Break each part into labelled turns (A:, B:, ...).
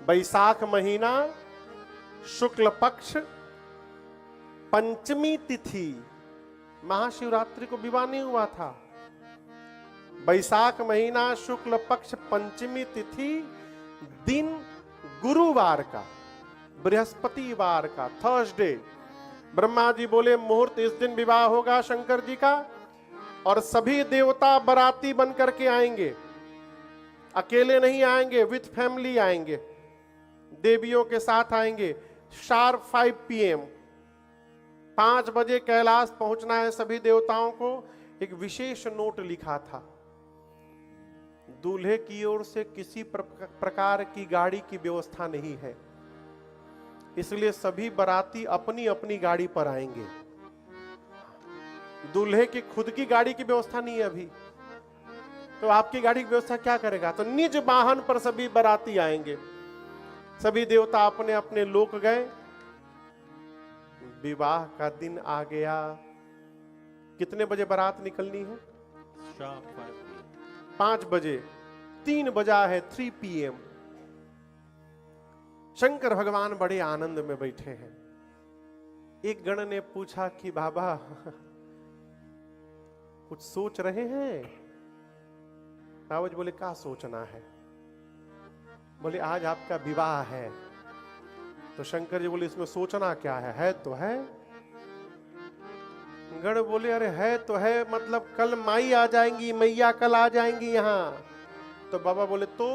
A: बैसाख महीना शुक्ल पक्ष पंचमी तिथि, महाशिवरात्रि को विवाह नहीं हुआ था। बैसाख महीना शुक्ल पक्ष पंचमी तिथि, दिन गुरुवार का, बृहस्पतिवार का, थर्सडे। ब्रह्मा जी बोले मुहूर्त इस दिन विवाह होगा शंकर जी का, और सभी देवता बराती बन करके आएंगे, अकेले नहीं आएंगे, विथ फैमिली आएंगे, देवियों के साथ आएंगे। शार्प 5 PM 5 बजे कैलाश पहुंचना है सभी देवताओं को। एक विशेष नोट लिखा था, दूल्हे की ओर से किसी प्रकार की गाड़ी की व्यवस्था नहीं है, इसलिए सभी बाराती अपनी अपनी गाड़ी पर आएंगे। दूल्हे की खुद की गाड़ी की व्यवस्था नहीं है अभी, तो आपकी गाड़ी की व्यवस्था क्या करेगा? तो निज वाहन पर सभी बाराती आएंगे। सभी देवता अपने अपने लोक गए। विवाह का दिन आ गया। कितने बजे बारात निकलनी है?
B: शाम
A: 5 बजे। 3 बजा है, 3 PM। शंकर भगवान बड़े आनंद में बैठे हैं। एक गण ने पूछा कि बाबा कुछ सोच रहे हैं? बाबा जी बोले क्या सोचना है? बोले आज आपका विवाह है। तो शंकर जी बोले इसमें सोचना क्या है तो है। गण बोले अरे है तो है, मतलब कल माई आ जाएंगी, मैया कल आ जाएंगी यहां। तो बाबा बोले तो?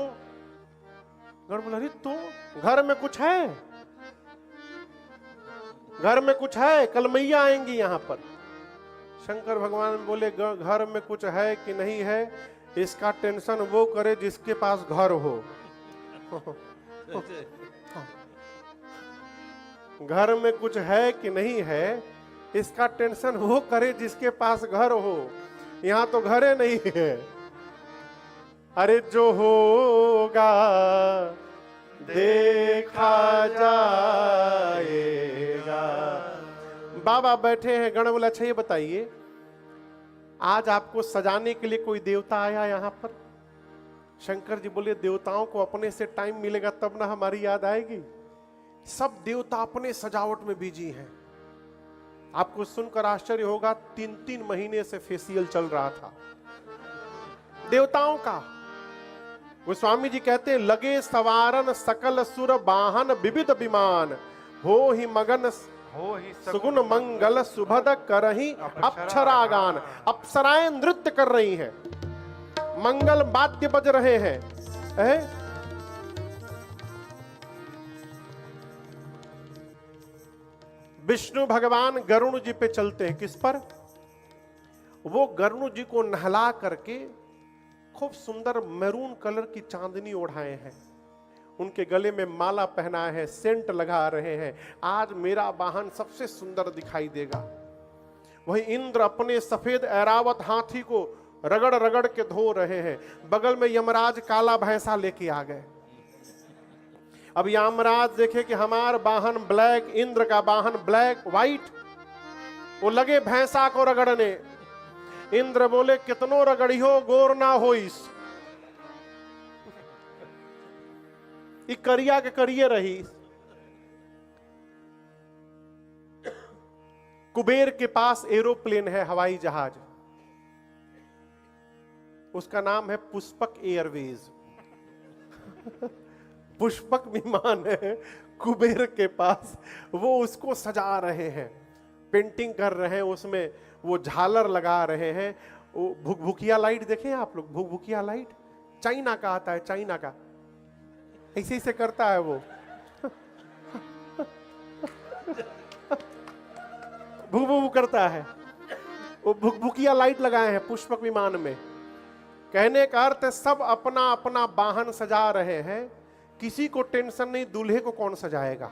A: गण बोले अरे तो घर में कुछ है, घर में कुछ है, कल मैया आएंगी यहां पर। शंकर भगवान बोले घर में कुछ है कि नहीं है, इसका टेंशन वो करे जिसके पास घर हो। घर में कुछ है कि नहीं है, इसका टेंशन वो करे जिसके पास घर हो। यहां तो घरे नहीं है। अरे जो होगा देखा जाएगा। बाबा बैठे हैं। गण बोला अच्छा ये बताइए, आज आपको सजाने के लिए कोई देवता आया यहां पर? शंकर जी बोले देवताओं को अपने से टाइम मिलेगा तब ना हमारी याद आएगी। सब देवता अपने सजावट में बिजी हैं। आपको सुनकर आश्चर्य होगा, 3-3 महीने से फेशियल चल रहा था देवताओं का। गोस्वामी जी कहते हैं लगे सवारन सकल सुर वाहन विविध विमान, हो ही मगन
C: हो ही
A: सुगुण मंगल सुभद करही अप्सरागान। अप्सराएं नृत्य कर रही हैं, मंगल वाद्य बज रहे हैं। विष्णु भगवान गरुण जी पे चलते हैं। किस पर? वो गरुण जी को नहला करके खूब सुंदर मैरून कलर की चांदनी ओढ़ाए हैं, उनके गले में माला पहनाए हैं, सेंट लगा रहे हैं। आज मेरा वाहन सबसे सुंदर दिखाई देगा। वही इंद्र अपने सफेद ऐरावत हाथी को रगड़ रगड़ के धो रहे हैं। बगल में यमराज काला भैंसा लेके आ गए। अब यमराज देखे कि हमारा वाहन ब्लैक, इंद्र का वाहन ब्लैक व्हाइट, वो लगे भैंसा को रगड़ने। इंद्र बोले कितनो रगड़ियो गोर ना होइस, करिया के करिए रही। कुबेर के पास एरोप्लेन है, हवाई जहाज, उसका नाम है पुष्पक एयरवेज। पुष्पक विमान है कुबेर के पास, वो उसको सजा रहे हैं, पेंटिंग कर रहे हैं, उसमें वो झालर लगा रहे हैं। वो भुकभुकिया लाइट देखे आप लोग? भुकभुकिया लाइट चाइना का आता है, चाइना का, ऐसे ऐसे करता है वो। भुक करता है वो। भुकभुकिया लाइट लगाए हैं पुष्पक विमान में। कहने का अर्थ है सब अपना अपना वाहन सजा रहे हैं, किसी को टेंशन नहीं दूल्हे को कौन सजाएगा।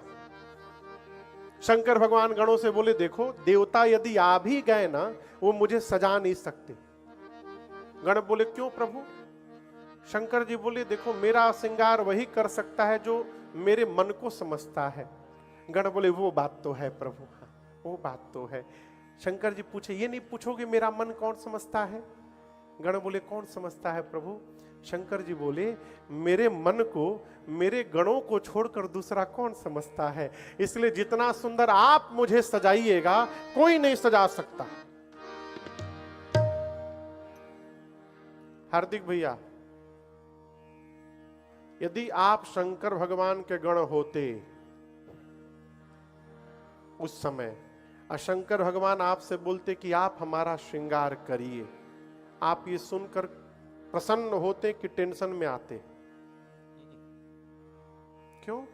A: शंकर भगवान गणों से बोले देखो देवता यदि आ भी गए ना, वो मुझे सजा नहीं सकते। गण बोले क्यों प्रभु? शंकर जी बोले देखो मेरा श्रृंगार वही कर सकता है जो मेरे मन को समझता है। गण बोले वो बात तो है प्रभु, हाँ वो बात तो है। शंकर जी पूछे ये नहीं पूछोगे मेरा मन कौन समझता है? गण बोले कौन समझता है प्रभु? शंकर जी बोले, मेरे मन को, मेरे गणों को छोड़कर दूसरा कौन समझता है, इसलिए जितना सुंदर आप मुझे सजाइएगा कोई नहीं सजा सकता। हार्दिक भैया, यदि आप शंकर भगवान के गण होते उस समय, और शंकर भगवान आपसे बोलते कि आप हमारा श्रृंगार करिए, आप ये सुनकर प्रसन्न होते कि टेंशन में आते? क्यों?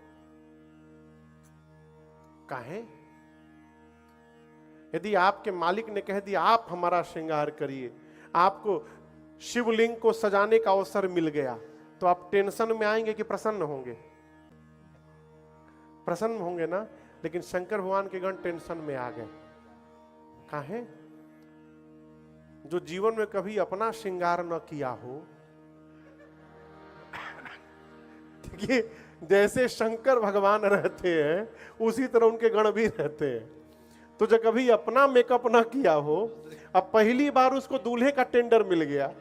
A: काहे? यदि आपके मालिक ने कह दिया आप हमारा श्रृंगार करिए, आपको शिवलिंग को सजाने का अवसर मिल गया, तो आप टेंशन में आएंगे कि प्रसन्न होंगे? प्रसन्न होंगे ना। लेकिन शंकर भगवान के गण टेंशन में आ गए। काहे? जो जीवन में कभी अपना श्रृंगार न किया हो, देखिए जैसे शंकर भगवान रहते हैं उसी तरह उनके गण भी रहते हैं। तो जो कभी अपना मेकअप ना किया हो, अब पहली बार उसको दूल्हे का टेंडर मिल गया।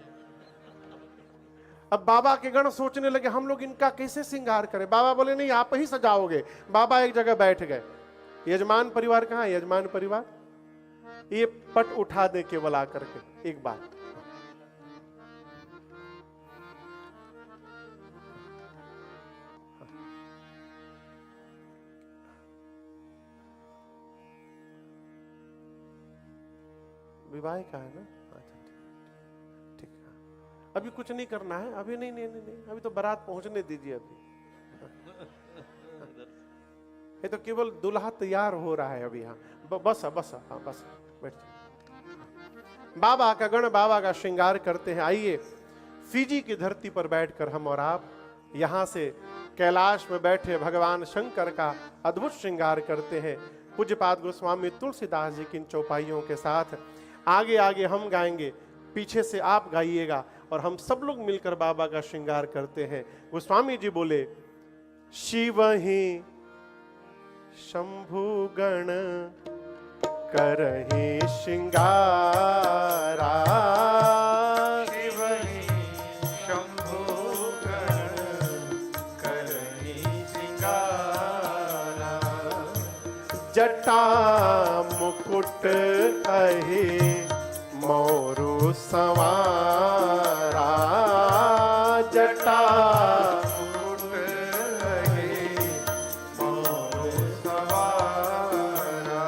A: अब बाबा के गण सोचने लगे हम लोग इनका कैसे श्रृंगार करें। बाबा बोले नहीं, आप ही सजाओगे। बाबा एक जगह बैठ गए। यजमान परिवार कहाँ है? यजमान परिवार ये पट उठा दे केवल आकर के एक बार। विवाह का है ना? ठीक है, अभी कुछ नहीं करना है। अभी नहीं नहीं नहीं, नहीं। अभी तो बारात पहुंचने दीजिए। अभी ये तो केवल दुल्हा तैयार हो रहा है अभी। यहाँ बस बस, हाँ बस बैठ। बाबा का गण बाबा का श्रृंगार करते हैं। आइए फिजी की धरती पर बैठकर हम और आप यहाँ से कैलाश में बैठे भगवान शंकर का अद्भुत श्रृंगार करते हैं। पूज्यपाद गोस्वामी तुलसीदास जी की इन चौपाइयों के साथ आगे आगे हम गाएंगे, पीछे से आप गाइएगा और हम सब लोग मिलकर बाबा का श्रृंगार करते हैं। गोस्वामी जी बोले, शिव ही शंभु गण करहि श्रृंगारा,
B: शिव ही शंभु गण करहि श्रृंगारा,
A: जटा मुकुट अहि मोरु संवारा, जटा
B: मुकुट अहि मोरु संवारा,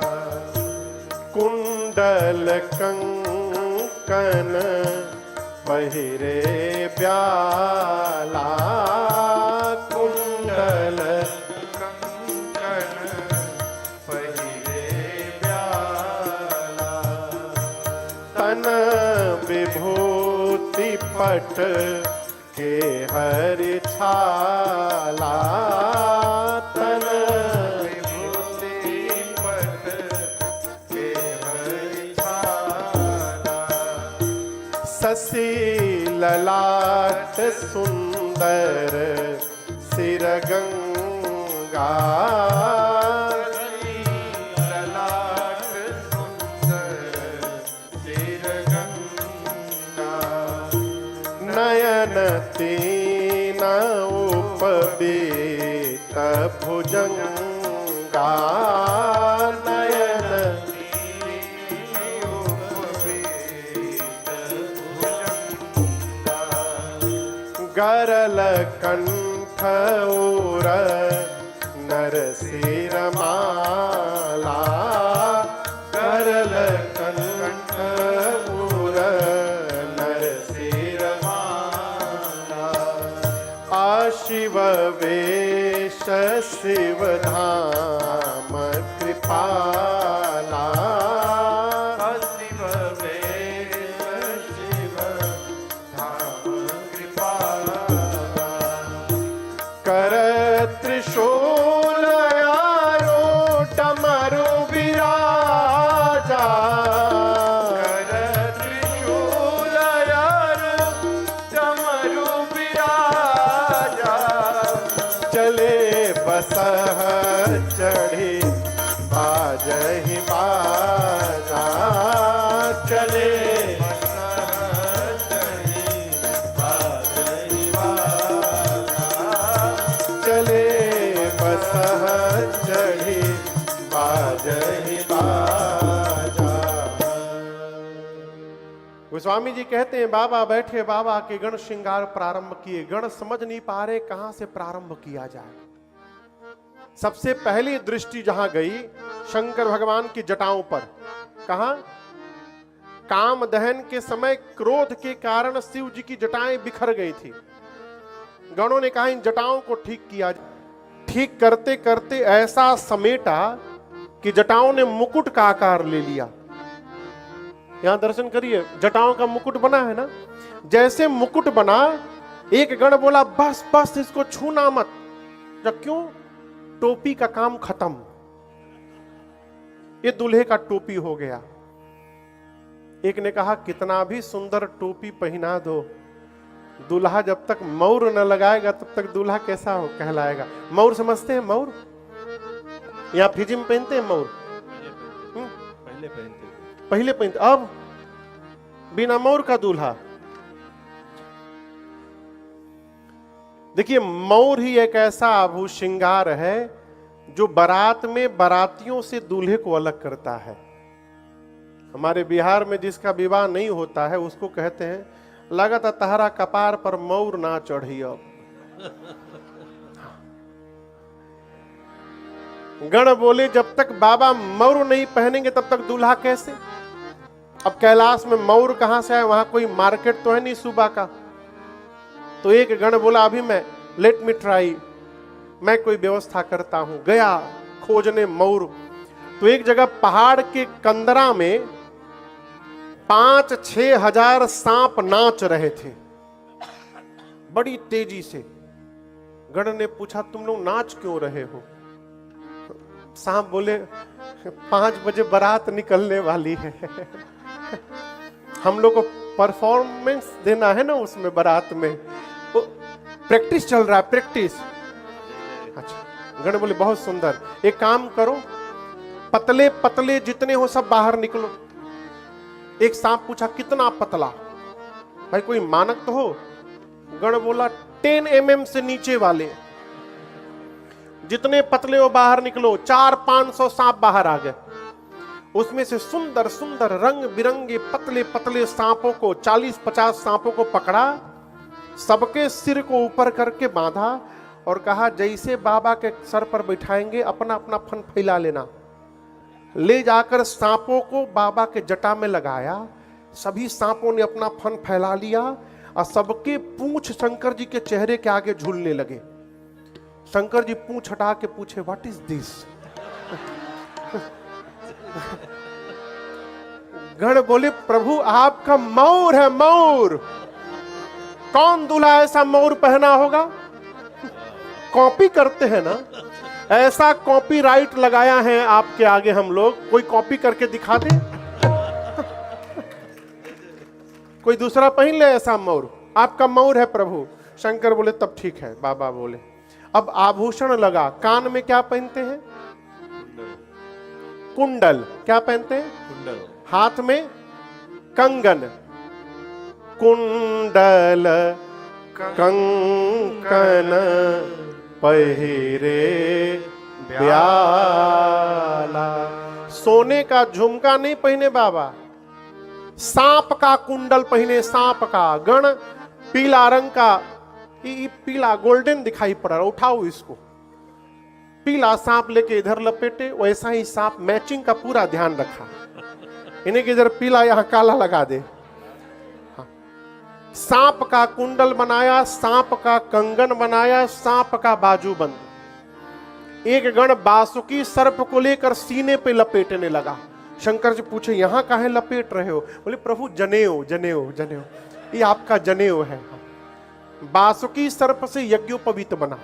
A: कुंडल कंकन पहिरे ब्याला, कुंडल
B: कंकण पहिरे ब्याला,
A: तन विभूति पट के हरि छाला, तन
B: विभूति पट के हरि छाला,
A: शशि ललाट सुंदर सिर गंगा,
B: ललाट सुंदर सिर गंगा,
A: नयन तीन उपबीत भुजंगा, नयन गरल कंठ उर नरसिर माला, गरल कंठ उर नरसिर माला, आशिव वेश शिव धाम कृपाला,
B: शिव वेश शिव धाम कृपाला,
A: कर त्रिशूल आरोट डमरू विराजा,
B: कर त्रिशूल डमरू विराजा,
A: चले बसह चढ़ी बाजहि बाजा, चले
B: चढ़ी बाजहि
A: चढ़ी बाजहि बाजा। गोस्वामी जी कहते हैं बाबा बैठे, बाबा के गण श्रृंगार प्रारंभ किए। गण समझ नहीं पा रहे कहां से प्रारंभ किया जाए। सबसे पहली दृष्टि जहां गई शंकर भगवान की जटाओं पर। कहां? काम दहन के समय क्रोध के कारण शिव जी की जटाएं बिखर गई थी। गणों ने कहा इन जटाओं को ठीक किया। ठीक करते करते ऐसा समेटा कि जटाओं ने मुकुट का आकार ले लिया। यहां दर्शन करिए, जटाओं का मुकुट बना है ना। जैसे मुकुट बना, एक गण बोला बस बस इसको छूना मत। जब क्यों? टोपी का काम खत्म, ये दूल्हे का टोपी हो गया। एक ने कहा कितना भी सुंदर टोपी पहना दो, दूल्हा जब तक मौर न लगाएगा तब तक दूल्हा कैसा हो कहलाएगा। मौर समझते हैं? मौर यहाँ फिजी में पहनते हैं मौर। पहले पहनते, अब बिना मौर का दूल्हा। देखिए मौर ही एक ऐसा आभूष श्रृंगार है जो बारात में बारातियों से दूल्हे को अलग करता है। हमारे बिहार में जिसका विवाह नहीं होता है उसको कहते हैं लगता तहरा कपार पर मौर ना चढ़ी। अब गण बोले जब तक बाबा मौर नहीं पहनेंगे तब तक दूल्हा कैसे। अब कैलाश में मौर कहां से आए? वहां कोई मार्केट तो है नहीं सुबह का। तो एक गण बोला अभी मैं लेट मी ट्राई, मैं कोई व्यवस्था करता हूं। गया खोजने मौर। तो एक जगह पहाड़ के कंदरा में 5-6 हजार सांप नाच रहे थे बड़ी तेजी से। गण ने पूछा तुम लोग नाच क्यों रहे हो? सांप बोले 5 बजे बारात निकलने वाली है हम लोग को परफॉर्मेंस देना है ना उसमें, बारात में प्रैक्टिस चल रहा है, प्रैक्टिस। अच्छा, गण बोले बहुत सुंदर, एक काम करो पतले पतले जितने हो सब बाहर निकलो। एक सांप पूछा कितना पतला? भाई कोई मानक तो हो। गण बोला 10 mm से नीचे वाले जितने पतले हो बाहर निकलो। 400-500 सांप बाहर आ गए। उसमें से सुंदर सुंदर रंग बिरंगे पतले पतले सांपों को 40-50 सांपों को पकड़ा, सबके सिर को ऊपर करके बांधा और कहा जैसे बाबा के सर पर बैठाएंगे अपना अपना फन फैला लेना। ले जाकर सांपों को बाबा के जटा में लगाया। सभी सांपों ने अपना फन फैला लिया और सबके पूंछ शंकर जी के चेहरे के आगे झूलने लगे। शंकर जी पूंछ हटा के पूछे व्हाट इज दिस? गण बोले प्रभु आपका मौर है, मौर। कौन दूल्हा ऐसा मौर पहना होगा? कॉपी करते हैं ना, ऐसा कॉपीराइट लगाया है आपके आगे हम लोग। कोई कॉपी करके दिखा दे कोई दूसरा पहन ले ऐसा मौर। आपका मौर है प्रभु। शंकर बोले तब ठीक है। बाबा बोले अब आभूषण लगा। कान में क्या पहनते हैं? कुंडल। क्या पहनते हैं? कुंडल। हाथ में कंगन। कुंडल कंकन पहिरे ब्याला। सोने का झुमका नहीं पहने बाबा, सांप का कुंडल पहने, सांप का। गण पीला रंग का, पीला गोल्डन दिखाई पड़ रहा, उठाओ इसको। पीला सांप लेके इधर लपेटे, वैसा ही सांप मैचिंग का पूरा ध्यान रखा। इन्हें इधर पीला यहां काला लगा दे। सांप का कुंडल बनाया, सांप का कंगन बनाया, सांप का बाजूबंद। एक गण बासुकी सर्प को लेकर सीने पे लपेटने लगा। शंकर जी पूछे यहां काहे लपेट रहे हो? बोले प्रभु जनेऊ जनेऊ जनेऊ, ये आपका जनेऊ है। बासुकी सर्प से यज्ञोपवीत बना।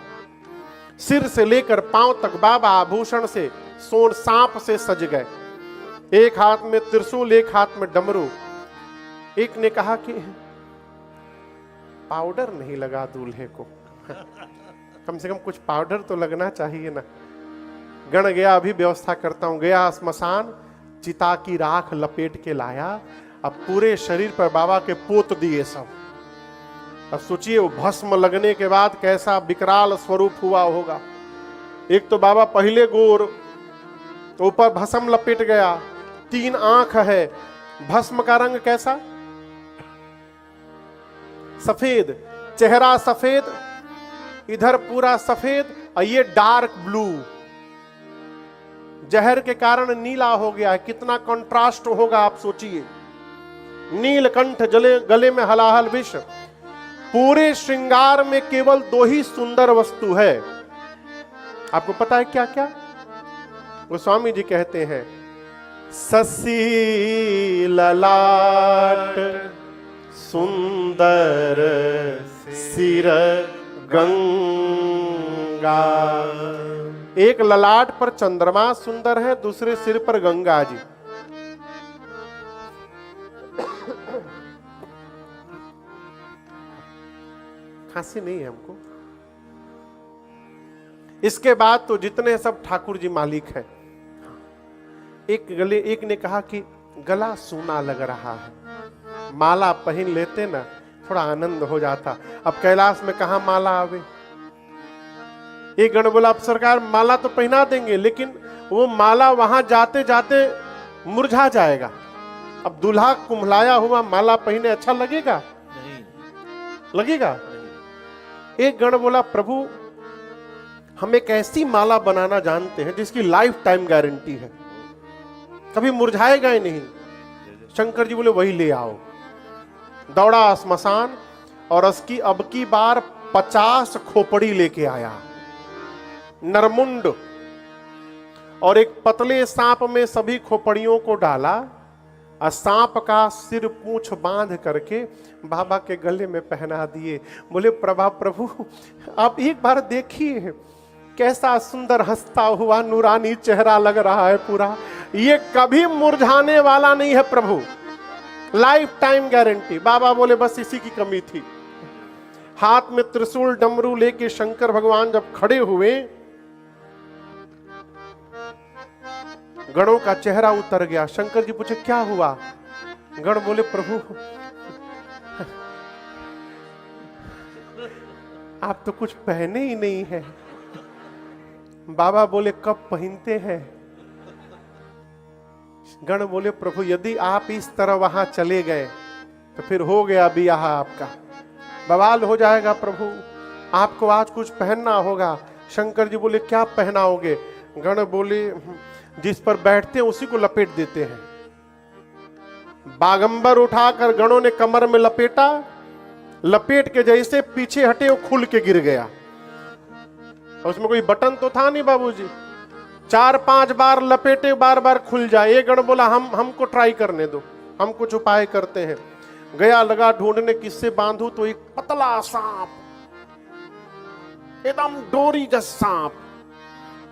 A: सिर से लेकर पांव तक बाबा आभूषण से सोन सांप से सज गए। एक हाथ में त्रिशूल, एक हाथ में डमरू। एक ने कहा कि पाउडर नहीं लगा दूल्हे को कम से कम कुछ पाउडर तो लगना चाहिए ना। गण गया अभी व्यवस्था करता हूं। गया स्मशान, चिता की राख लपेट के लाया। अब पूरे शरीर पर बाबा के पोत दिए सब। अब सोचिए वो भस्म लगने के बाद कैसा विकराल स्वरूप हुआ होगा। एक तो बाबा पहले गोर, ऊपर भस्म लपेट गया, 3 आंख है, भस्म का रंग कैसा? सफेद, चेहरा सफेद, इधर पूरा सफेद और ये डार्क ब्लू, जहर के कारण नीला हो गया है। कितना कंट्रास्ट होगा आप सोचिए। नीलकंठ जले गले में हलाहल विष। पूरे श्रृंगार में केवल 2 ही सुंदर वस्तु है। आपको पता है क्या क्या? वो स्वामी जी कहते हैं, ससी ललाट सुंदर सिर गंगा। एक ललाट पर चंद्रमा सुंदर है, दूसरे सिर पर गंगा जी। खांसी नहीं है हमको। इसके बाद तो जितने सब ठाकुर जी मालिक हैं। एक ने कहा कि गला सूना लग रहा है, माला पहन लेते ना थोड़ा आनंद हो जाता। अब कैलाश में कहां माला आवे। एक गण बोला, अब सरकार माला तो पहना देंगे, लेकिन वो माला वहां जाते जाते मुरझा जाएगा। अब दूल्हा कुम्हलाया हुआ माला पहने अच्छा लगेगा? नहीं लगेगा। एक गण बोला, प्रभु हम एक ऐसी माला बनाना जानते हैं जिसकी लाइफ टाइम गारंटी है, कभी मुरझाएगा ही नहीं। शंकर जी बोले, वही ले आओ। दौड़ा स्मशान और उसकी अब की बार 50 खोपड़ी लेके आया, नरमुंड, और एक पतले सांप में सभी खोपड़ियों को डाला और सांप का सिर पूंछ बांध करके बाबा के गले में पहना दिए। बोले, प्रभु आप एक बार देखिए कैसा सुंदर हंसता हुआ नूरानी चेहरा लग रहा है पूरा, ये कभी मुरझाने वाला नहीं है प्रभु, लाइफ टाइम गारंटी। बाबा बोले, बस इसी की कमी थी। हाथ में त्रिशूल डमरू लेके शंकर भगवान जब खड़े हुए, गणों का चेहरा उतर गया। शंकर जी पूछे, क्या हुआ? गण बोले, प्रभु आप तो कुछ पहने ही नहीं है। बाबा बोले, कब पहनते हैं? गण बोले, प्रभु यदि आप इस तरह वहां चले गए तो फिर हो गया बियाह आपका, बवाल हो जाएगा प्रभु, आपको आज कुछ पहनना होगा। शंकर जी बोले, क्या पहनाओगे? गण बोले, जिस पर बैठते हैं उसी को लपेट देते हैं। बागंबर उठाकर गणों ने कमर में लपेटा, लपेट के जैसे पीछे हटे वो खुल के गिर गया। उसमें कोई बटन तो था नहीं बाबूजी। 4-5 बार लपेटे, बार बार खुल जाए। एक गण बोला, हमको ट्राई करने दो, हम कुछ उपाय करते हैं। गया लगा ढूंढने किससे बांधू, तो एक पतला सांप, एकदम डोरी जैसा सांप,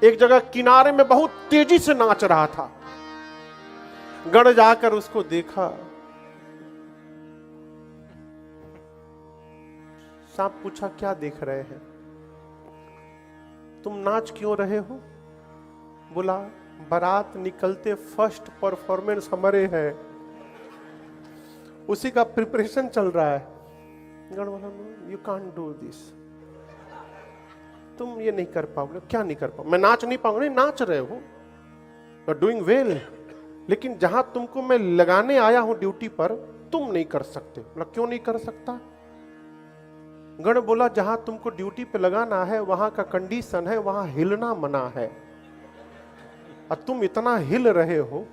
A: एक जगह किनारे में बहुत तेजी से नाच रहा था। गण जाकर उसको देखा। सांप पूछा, क्या देख रहे हैं? तुम नाच क्यों रहे हो? बोला, बारात निकलते फर्स्ट परफॉर्मेंस हमारे है, उसी का प्रिपरेशन चल रहा है। गण बोला, यू कांट डू दिस, तुम ये नहीं कर पाओगे। क्या नहीं कर पाओ? मैं नाच नहीं पाऊंगा। नहीं, नाच रहे हो, यू आर डूइंग वेल, लेकिन जहां तुमको मैं लगाने आया हूं ड्यूटी पर, तुम नहीं कर सकते। बोला, क्यों नहीं कर सकता? गण बोला, जहां तुमको ड्यूटी पे लगाना है वहां का कंडीशन है, वहां हिलना मना है, और तुम इतना हिल रहे हो।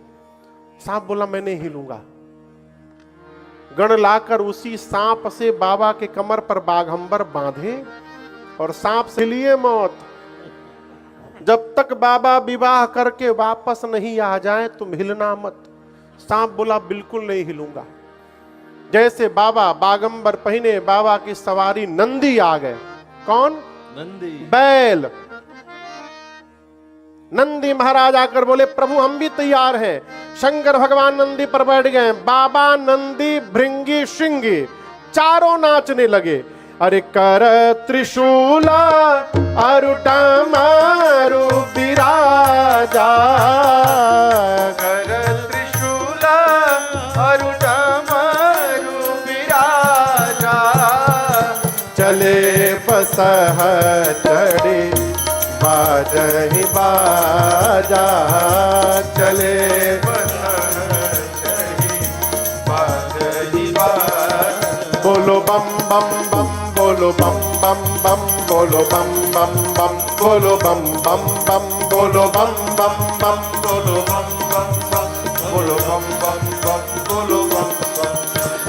A: सांप बोला, मैं नहीं हिलूंगा। गण लाकर उसी सांप से बाबा के कमर पर बाघंबर बांधे और सांप से लिए मौत। जब तक बाबा विवाह करके वापस नहीं आ जाए तुम हिलना मत। सांप बोला, बिल्कुल नहीं हिलूंगा। जैसे बाबा बागंबर पहने, बाबा की सवारी नंदी आ गए। कौन? नंदी, बैल। नंदी महाराज आकर बोले, प्रभु हम भी तैयार हैं। शंकर भगवान नंदी पर बैठ गए। बाबा, नंदी, भृंगी, श्रृंगी चारों नाचने लगे। अरे कर त्रिशूल अरुटा मारु विराजा,
B: कर त्रिशूल अरुटा मारु विराजा,
A: चले बसह चढ़े बाज बाजहि बाजा चले बोलो बम बम बम बोलो बम बम बम बोलो बम बम बम बोलो बम बम बम बोलो बम बम बम बोलो बम बम बम बोलो बम बम बम बोलो बम बम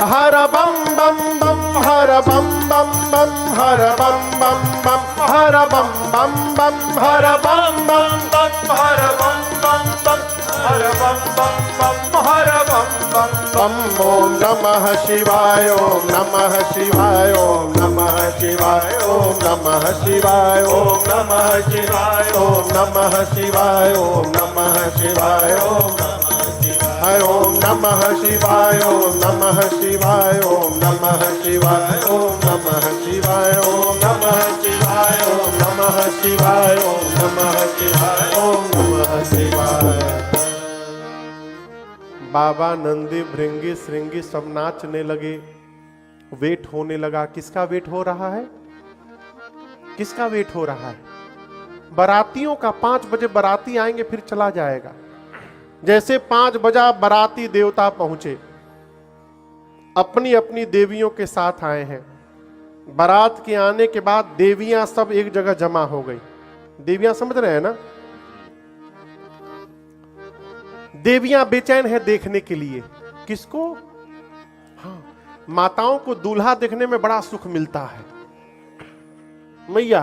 A: हर बम बम बम हर बम बम बम हर बम बम बम हर बम बम बम हर बम बम बम हर बम बम बम हर बम बम बम हर बम बम बम ओम नमः शिवाय ओम नमः शिवाय ओम नमः शिवाय ओम नमः शिवाय ओम नमः शिवाय ओम नमः शिवाय ओम नमः शिवाय ओम ओम नमः शिवाय ओम नमः शिवाय ओम नमः शिवाय ओम नमः शिवाय ओम नमः शिवाय ओम नमः शिवाय ओम नमः शिवाय ओम नमः शिवाय। बाबा नंदी भृंगी श्रृंगी सब नाचने लगे, वेट होने लगा। किसका वेट हो रहा है? किसका वेट हो रहा है? बारातियों का। 5 बजे बाराती आएंगे फिर चला जाएगा। जैसे 5 बजा बाराती देवता पहुंचे, अपनी अपनी देवियों के साथ आए हैं। बारात के आने के बाद देवियां सब एक जगह जमा हो गई। देवियां समझ रहे हैं ना? देवियां बेचैन है देखने के लिए। किसको? हाँ, माताओं को दूल्हा देखने में बड़ा सुख मिलता है। मैया,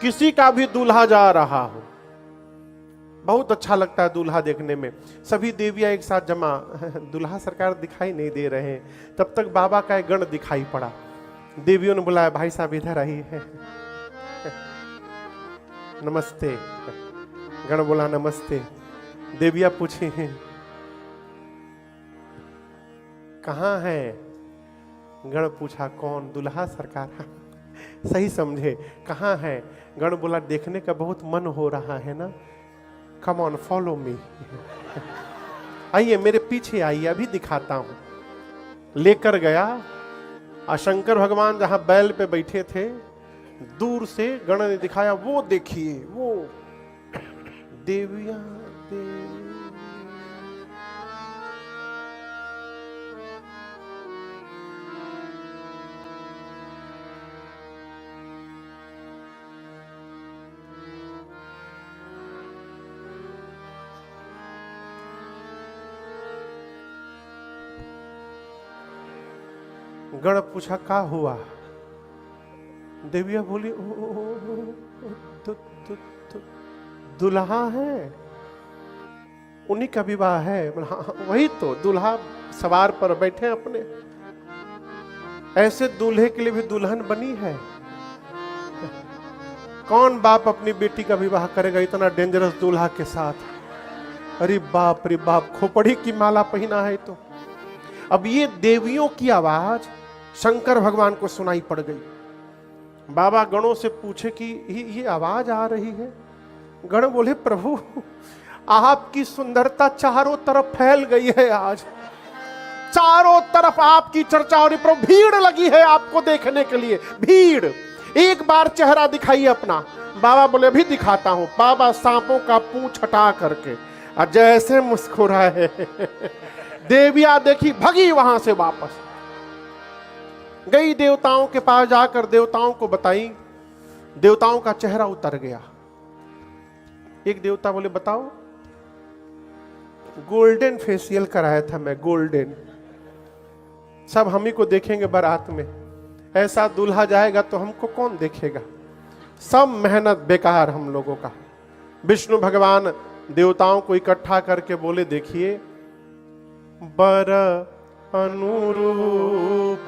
A: किसी का भी दूल्हा जा रहा हो, बहुत अच्छा लगता है दूल्हा देखने में। सभी देवियां एक साथ जमा। दूल्हा सरकार दिखाई नहीं दे रहे हैं। तब तक बाबा का एक गण दिखाई पड़ा। देवियों ने बुलाया, भाई साहब इधर आइए। नमस्ते। गण बोला नमस्ते। देवियां पूछी, कहाँ है? गण पूछा, कौन? दूल्हा सरकार। सही समझे, कहाँ है? गण बोला, देखने का बहुत मन हो रहा है ना। Come on follow me. आइए मेरे पीछे आइए, अभी दिखाता हूं। लेकर गया। शंकर भगवान जहां बैल पे बैठे थे, दूर से गण ने दिखाया, वो देखिए वो देवियां। गण पूछा, का हुआ? देविया बोली, दुल्हा है, उन्हीं का विवाह है। हाँ, वही तो दूल्हा सवार पर बैठे अपने। ऐसे दूल्हे के लिए भी दुल्हन बनी है। कौन बाप अपनी बेटी का विवाह करेगा इतना डेंजरस दूल्हा के साथ? अरे बाप रे बाप, खोपड़ी की माला पहना है तो। अब ये देवियों की आवाज शंकर भगवान को सुनाई पड़ गई। बाबा गणों से पूछे कि ये आवाज आ रही है। गण बोले, प्रभु आपकी सुंदरता चारों तरफ फैल गई है। आज चारों तरफ आपकी चर्चा हो रही, प्रभु भीड़ लगी है आपको देखने के लिए, भीड़। एक बार चेहरा दिखाइए अपना। बाबा बोले, अभी दिखाता हूं। बाबा सांपों का पूंछ हटा करके और जैसे मुस्कुराए, देविया देखी, भगी वहां से वापस गई। देवताओं के पास जाकर देवताओं को बताई। देवताओं का चेहरा उतर गया। एक देवता बोले, बताओ। गोल्डन फेशियल कराया था मैं, गोल्डन। सब हम ही को देखेंगे बारात में। ऐसा दूल्हा जाएगा तो हमको कौन देखेगा? सब मेहनत बेकार हम लोगों का। विष्णु भगवान देवताओं को इकट्ठा करके बोले, देखिए बर अनुरूप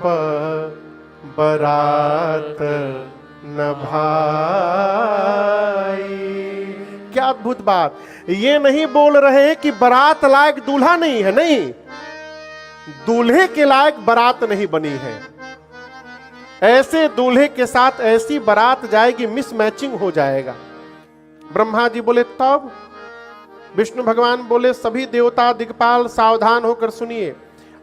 A: बरात न भाई। क्या अद्भुत बात। ये नहीं बोल रहे हैं कि बारात लायक दूल्हा नहीं है, नहीं, दूल्हे के लायक बारात नहीं बनी है। ऐसे दूल्हे के साथ ऐसी बारात जाएगी, मिसमैचिंग हो जाएगा। ब्रह्मा जी बोले, तब? विष्णु भगवान बोले, सभी देवता दिक्पाल सावधान होकर सुनिए,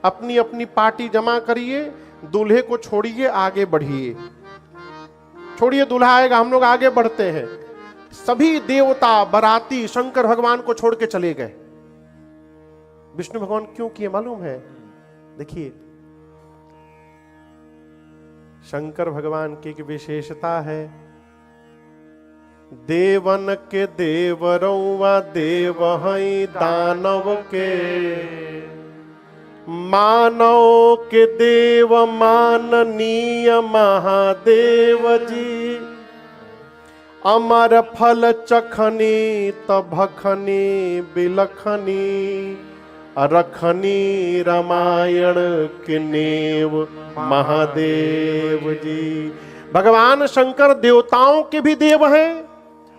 A: अपनी अपनी पार्टी जमा करिए, दूल्हे को छोड़िए, आगे बढ़िए। छोड़िए, दूल्हा आएगा, हम लोग आगे बढ़ते हैं। सभी देवता बाराती शंकर भगवान को छोड़ के चले गए। विष्णु भगवान क्यों किए मालूम है? देखिए, शंकर भगवान की एक विशेषता है, देवन के देवरौवा देव हैं दानव के, मानव के देव माननीय महादेव जी, अमर फल चखनी तभखनी बिलखनी, रखनी रामायण के नेव महादेव जी। भगवान शंकर देवताओं के भी देव हैं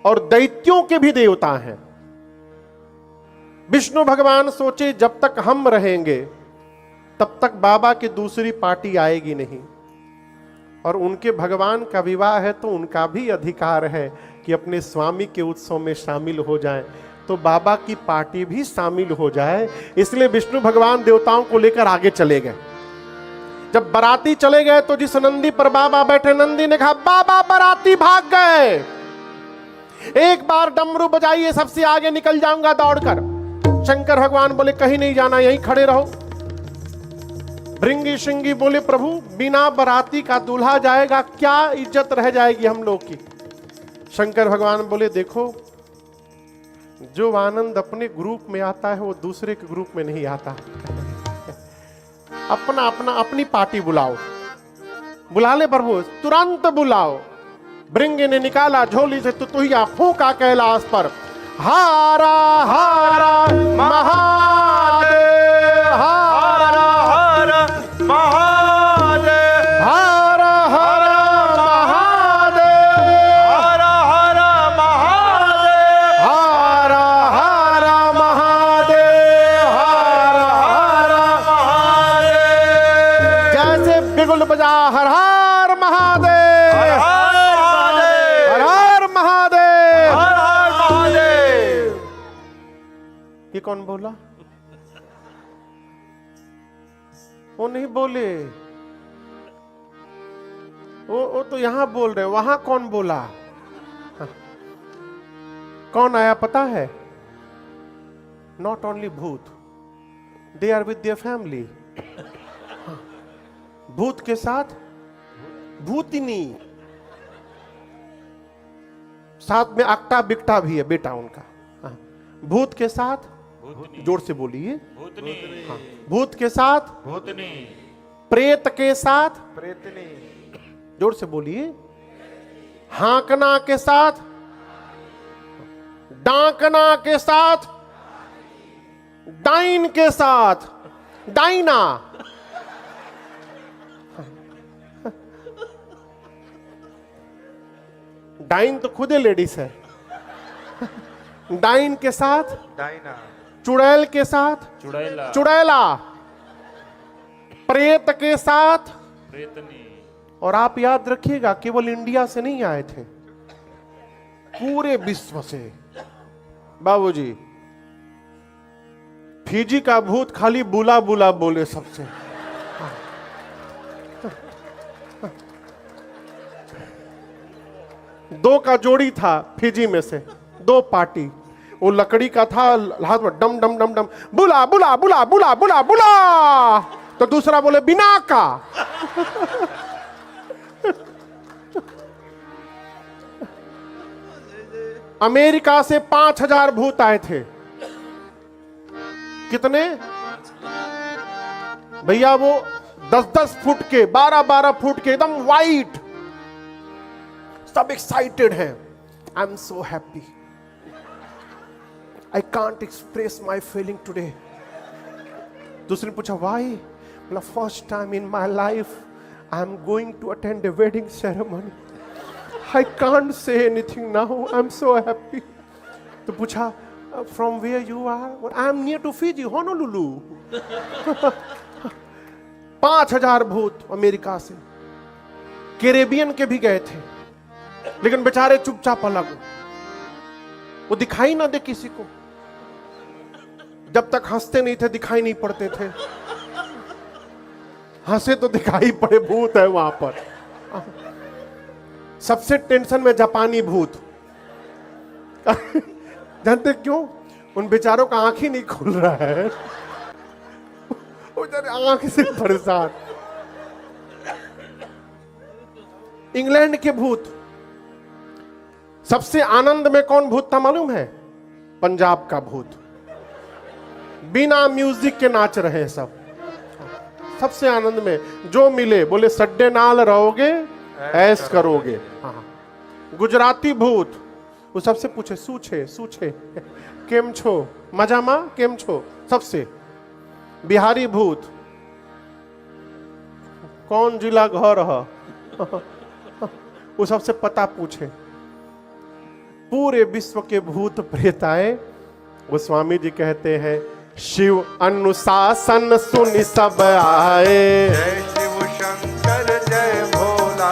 A: और दैत्यों के भी देवता हैं। विष्णु भगवान सोचे जब तक हम रहेंगे तब तक बाबा की दूसरी पार्टी आएगी नहीं, और उनके भगवान का विवाह है तो उनका भी अधिकार है कि अपने स्वामी के उत्सव में शामिल हो जाएं, तो बाबा की पार्टी भी शामिल हो जाए। इसलिए विष्णु भगवान देवताओं को लेकर आगे चले गए। जब बाराती चले गए तो जिस नंदी पर बाबा बैठे, नंदी ने कहा बाबा बाराती भाग गए, एक बार डमरू बजाइए, सबसे आगे निकल जाऊंगा दौड़कर। शंकर भगवान बोले कहीं नहीं जाना, यहीं खड़े रहो। भृंगी श्रृंगी बोले प्रभु बिना बाराती का दूल्हा जाएगा, क्या इज्जत रह जाएगी हम लोग की। शंकर भगवान बोले देखो, जो आनंद अपने ग्रुप में आता है वो दूसरे के ग्रुप में नहीं आता। अपना अपना अपनी पार्टी बुलाओ, बुला ले प्रभु, तुरंत बुलाओ। भृंगी ने निकाला झोली से तुतुहिया, फूंका कैलाश पर, हारा हारा महादेव, हारा हारा महादेव, हारा हारा महादेव, हारा हारा महादेव, हारा हारा महादेव, हारा हारा महादेव। जैसे बिगुल बजा हर हर महादेव, हर हर महादेव, हर हर महादेव। ये कौन बोला? वो नहीं बोले, वो तो यहां बोल रहे, वहां कौन बोला? हाँ। कौन आया पता है? नॉट ओनली भूत, they are with their family. भूत के साथ भूतनी, साथ में अक्टा बिकटा भी है बेटा उनका। हाँ। भूत के साथ, जोर से बोलिए, भूतनी। हाँ। भूत के साथ भूतनी, प्रेत के साथ प्रेतनी, जोर से बोलिए, हांकना के साथ, डांकना के साथ, डाइन के साथ डाइना। डाइन तो खुद ही लेडीज है। डाइन के साथ डाइना, चुड़ैल के साथ चुड़ैला, चुड़ैला, प्रेत के साथ प्रेतनी। और आप याद रखिएगा केवल इंडिया से नहीं आए थे, पूरे विश्व से। बाबूजी, फिजी का भूत खाली बुला बुला बोले सबसे। दो का जोड़ी था फिजी में से, दो पार्टी, वो लकड़ी का था, हाथ में डम डम डम डम, बुला बुला बुला बुला बुला बुला, तो दूसरा बोले बिना का। अमेरिका से 5000 भूत आए थे। कितने भैया? वो 10-10 फुट के, 12-12 फुट के, एकदम वाइट, सब एक्साइटेड हैं। I am so happy, I can't express my feeling today. दूसरे ने पूछा व्हाई? बोला first time in my life I am going to attend a wedding ceremony, I can't say anything now, I am so happy. तो पूछा from where you are? I am near to Fiji, Honolulu. 5000 भूत America से, Caribbean के भी गए थे, लेकिन बेचारे चुपचाप अलग, वो दिखाई ना दे किसी को। जब तक हंसते नहीं थे दिखाई नहीं पड़ते थे, हंसे तो दिखाई पड़े, भूत है वहां पर। सबसे टेंशन में जापानी भूत, जानते क्यों? उन बेचारों का आंख ही नहीं खुल रहा है, वो बेचारे आंख से परेशान। इंग्लैंड के भूत, सबसे आनंद में कौन भूत था मालूम है? पंजाब का भूत। बिना म्यूजिक के नाच रहे हैं सब, सबसे आनंद में। जो मिले बोले सड्डे नाल रहोगे, ऐस करोगे। हाँ। गुजराती भूत, वो सबसे पूछे सूछे सूछे केम छो, मजामा केम छो, सबसे। बिहारी भूत, कौन जिला घर है, वो सबसे पता पूछे। पूरे विश्व के भूत प्रेत आए, वो स्वामी जी कहते हैं शिव अनुशासन सुनि सब आए।
B: जय शिव शंकर जय भोला,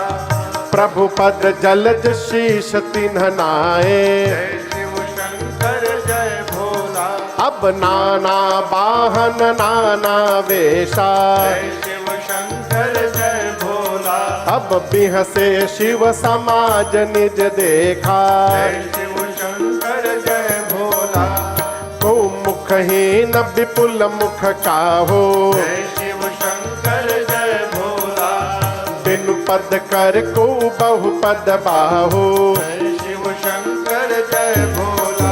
A: प्रभु पद जलज शीश तिन्ह नाए।
B: जय शिव शंकर जय भोला,
A: अब नाना वाहन नाना वेशा।
B: जय शिव शंकर जय भोला,
A: अब बिहसे शिव समाज निज देखा।
B: जय शिव शंकर जय भोला,
A: को मुखहीन विपुल मुख काहो।
B: जय शिव शंकर जय भोला,
A: बिनु पद कर को बहु पद बाहो।
B: जय शिव शंकर जय भोला,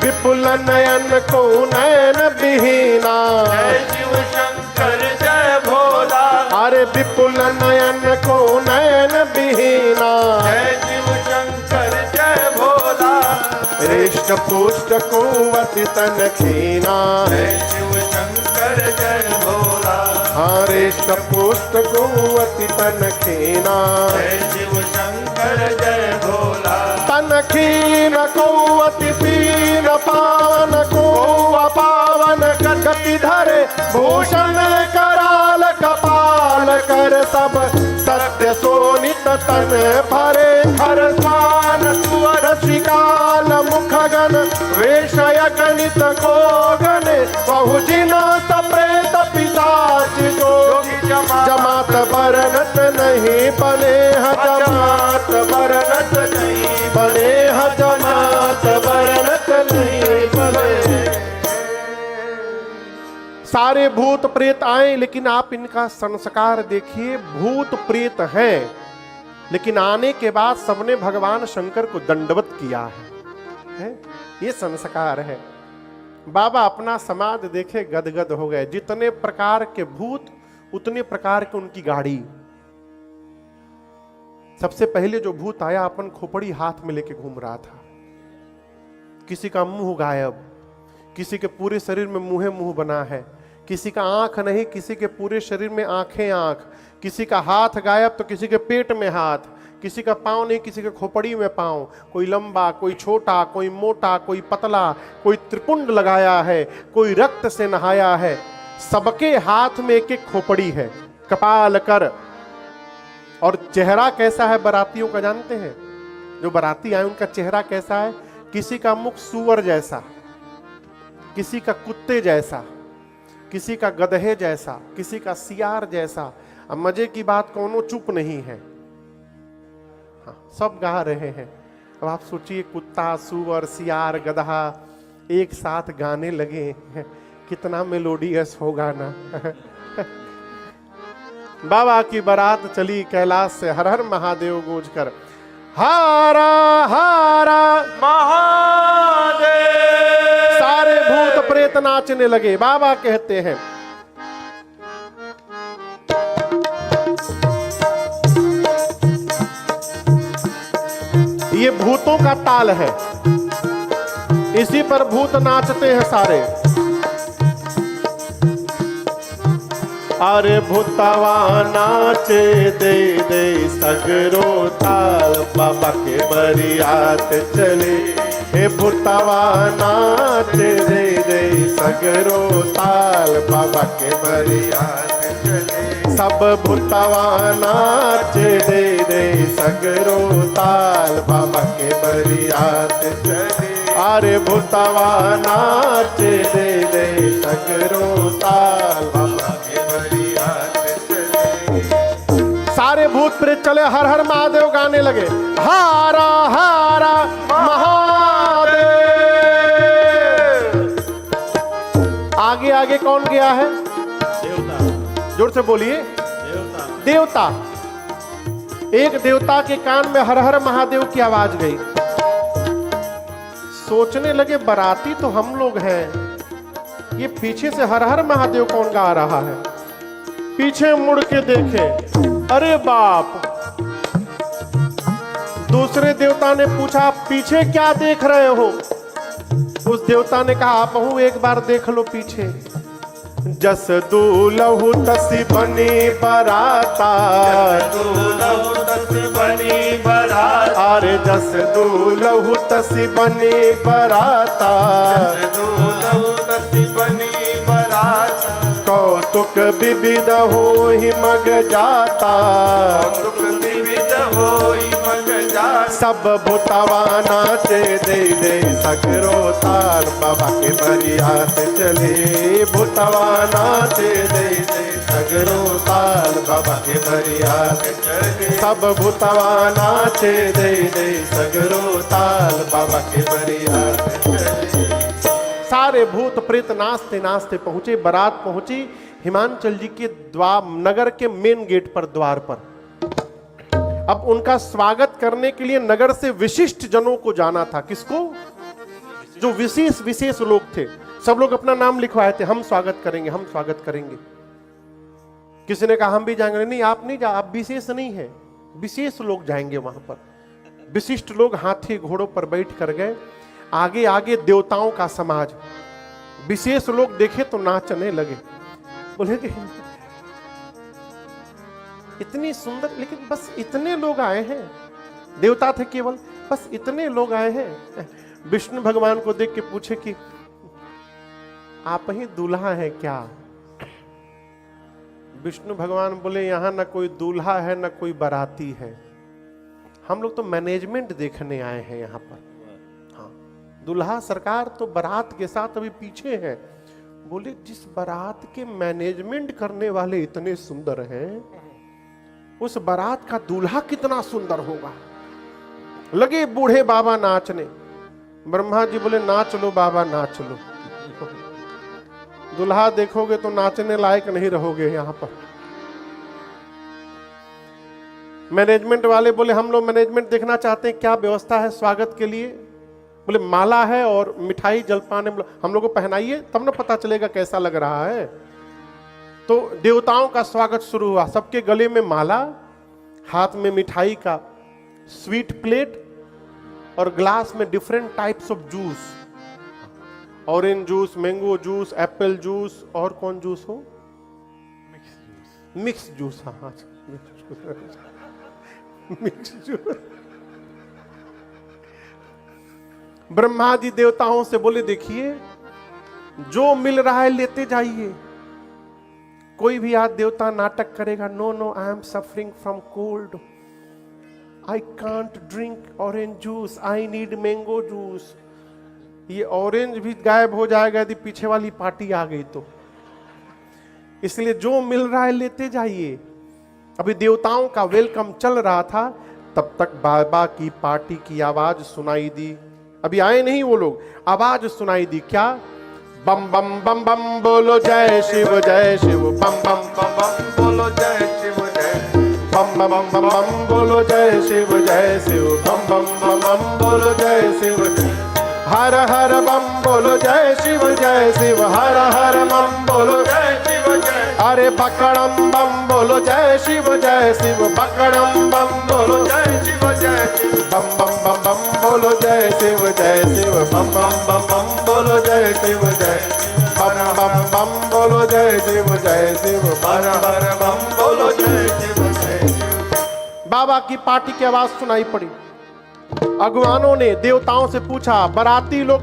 A: विपुल नयन को नयन विहीना।
B: जय शिव शंकर जय भोला,
A: अरे विपुल नयन को नयन विहीना।
B: जय शिव शंकर जय भोला,
A: हृष्ट पुष्ट को अति तन खीना।
B: जय शिव शंकर जय भोला,
A: हृष्ट पुष्ट को अति तन खीना।
B: जय शिव शंकर जय भोला,
A: तन खीन को अति पीन पावन को अपावन गति धरे। भूषण कराल कपाल कर सब सत्य सोनित तन भरे। हर स्वान सुअर श्रीकाल मुख गण वेशय गणित को गण। बहु जिन सप्रेत पिशाच जोगी जमात बरनत नहीं बने। जमात बरनत नहीं बने। जमात बरनत नहीं बने। सारे भूत प्रेत आए, लेकिन आप इनका संस्कार देखिए। भूत प्रेत हैं, लेकिन आने के बाद सबने भगवान शंकर को दंडवत किया है? ये संस्कार है। बाबा अपना समाज देखे गदगद हो गए। जितने प्रकार के भूत उतने प्रकार की उनकी गाड़ी। सबसे पहले जो भूत आया, अपन खोपड़ी हाथ में लेके घूम रहा था। किसी का मुंह गायब, किसी के पूरे शरीर में मुंह मुंह बना है, किसी का आंख नहीं, किसी के पूरे शरीर में आंखें आंख, किसी का हाथ गायब तो किसी के पेट में हाथ, किसी का पांव नहीं, किसी के खोपड़ी में पांव। कोई लंबा, कोई छोटा, कोई मोटा, कोई पतला, कोई त्रिपुंड लगाया है, कोई रक्त से नहाया है। सबके हाथ में एक एक खोपड़ी है, कपाल कर। और चेहरा कैसा है बारातियों का जानते हैं? जो बाराती आए उनका चेहरा कैसा है? किसी का मुख सूअर जैसा, किसी का कुत्ते जैसा, किसी का गधे जैसा, किसी का सियार जैसा। अब मजे की बात, कोनो चुप नहीं है। हाँ, सब गा रहे हैं। अब आप सोचिए, कुत्ता, सूअर, सियार, गधा एक साथ गाने लगे, कितना मेलोडियस होगा ना। बाबा की बारात चली कैलाश से, हर हर महादेव गूंज कर। हारा हारा
B: महादेव।
A: सारे भूत प्रेत नाचने लगे। बाबा कहते हैं ये भूतों का ताल है, इसी पर भूत नाचते हैं सारे। अरे भूतवा नाचे दे दे सगरो ताल, बाबा के बरियात चले। हे भूतवा नाचे दे दे सगरो ताल, बाबा के बरियात चले। सब भूतवा नाचे दे दे सगरो ताल, बाबा के बरियात चले। अरे भूतवा नाचे दे दे सगरो ताल, बाबा के बरियात चले। सारे भूत प्रेत चले, हर हर महादेव गाने लगे। हारा हारा महादेव। आगे आगे कौन गया है?
B: देवता।
A: जोर से बोलिए।
B: देवता।
A: देवता। एक देवता के कान में हर हर महादेव की आवाज गई। सोचने लगे बाराती तो हम लोग हैं, ये पीछे से हर हर महादेव कौन गा रहा है? पीछे मुड़ के देखे, अरे बाप। दूसरे देवता ने पूछा पीछे क्या देख रहे हो? उस देवता ने कहा आप एक बार देख लो पीछे। जस दूलहु तसी बनी बराता,
B: दूलहु तसी बनी बराता,
A: अरे जस दूलहु तसी बनी बराता,
B: दूलहु तसी बनी बराता,
A: कौतुक विविध होहि मग जाता,
B: कौतुक विविध होई मग जाता,
A: सब भूतवा नाचे दे दे सगरो ताल, बाबा के बरियात चले भूतवा नाचे दे दे सगरो ताल, बाबा के बरियात
B: चले
A: सब भूतवा नाचे दे दे सगरो ताल, बाबा के बरियात चले। सारे भूत प्रेत नाचते नाचते पहुंचे, बारात पहुंची हिमांचल जी के द्वार, नगर के मेन गेट पर, द्वार पर। अब उनका स्वागत करने के लिए नगर से विशिष्ट जनों को जाना था। किसको? जो विशेष विशेष लोग थे। सब लोग अपना नाम लिखवाए थे, हम स्वागत करेंगे, हम स्वागत करेंगे। किसी ने कहा हम भी जाएंगे। नहीं आप नहीं जा, आप विशेष नहीं है, विशेष लोग जाएंगे वहां पर। विशिष्ट लोग हाथी घोड़ों पर बैठ कर गए। आगे आगे देवताओं का समाज। विशेष लोग देखे तो नाचने लगे, बोले कि इतनी सुंदर, लेकिन बस इतने लोग आए हैं। देवता थे केवल, बस इतने लोग आए हैं। विष्णु भगवान को देख के पूछे कि आप ही दूल्हा है क्या? विष्णु भगवान बोले यहां ना कोई दूल्हा है ना कोई बाराती है, हम लोग तो मैनेजमेंट देखने आए हैं यहां पर। हाँ, दूल्हा सरकार तो बारात के साथ अभी पीछे है। बोले जिस बारात के मैनेजमेंट करने वाले इतने सुंदर हैं, उस बारात का दूल्हा कितना सुंदर होगा। लगे बूढ़े बाबा नाचने। ब्रह्मा जी बोले नाच लो बाबा नाच लो, दूल्हा देखोगे तो नाचने लायक नहीं रहोगे यहां पर। मैनेजमेंट वाले बोले हम लोग मैनेजमेंट देखना चाहते हैं, क्या व्यवस्था है स्वागत के लिए? बोले माला है और मिठाई जलपान हम लोग को पहनाइए, तब ना पता चलेगा कैसा लग रहा है। तो देवताओं का स्वागत शुरू हुआ। सबके गले में माला, हाथ में मिठाई का स्वीट प्लेट और ग्लास में different types of juice, orange juice, mango juice, Apple juice और कौन जूस हो? Mix juice. हाँ मिक्स जूस। ब्रह्मा जी देवताओं से बोले देखिए जो मिल रहा है लेते जाइए। कोई भी आज देवता नाटक करेगा, no no I am suffering from cold, I can't drink orange juice, I need mango juice. ये ऑरेंज भी गायब हो जाएगा यदि पीछे वाली पार्टी आ गई तो। इसलिए जो मिल रहा है लेते जाइए। अभी देवताओं का वेलकम चल रहा था, तब तक बाबा की पार्टी की आवाज सुनाई दी। अभी आए नहीं वो लोग, आवाज सुनाई दी। क्या? बम बम बम बम बोलो जय शिव बम बम बम बम बोलो जय शिव बम बम बम बम बोलो जय शिव बम बम बम बम बोलो जय शिव। हर हर बम बोलो जय शिव हर हर बम बोलो जय शिव अरे बकड़म बम बोलो जय शिव बकड़म बम बोलो जय शिव बम बम बम बम बोलो जय शिव बम बम बम बम बोलो जय शिव बम बम बम बोलो जय शिव हर हर बम बोलो जय शिव। बाबा की पार्टी की आवाज सुनाई पड़ी। अगुवानों ने देवताओं से पूछा, बाराती लोग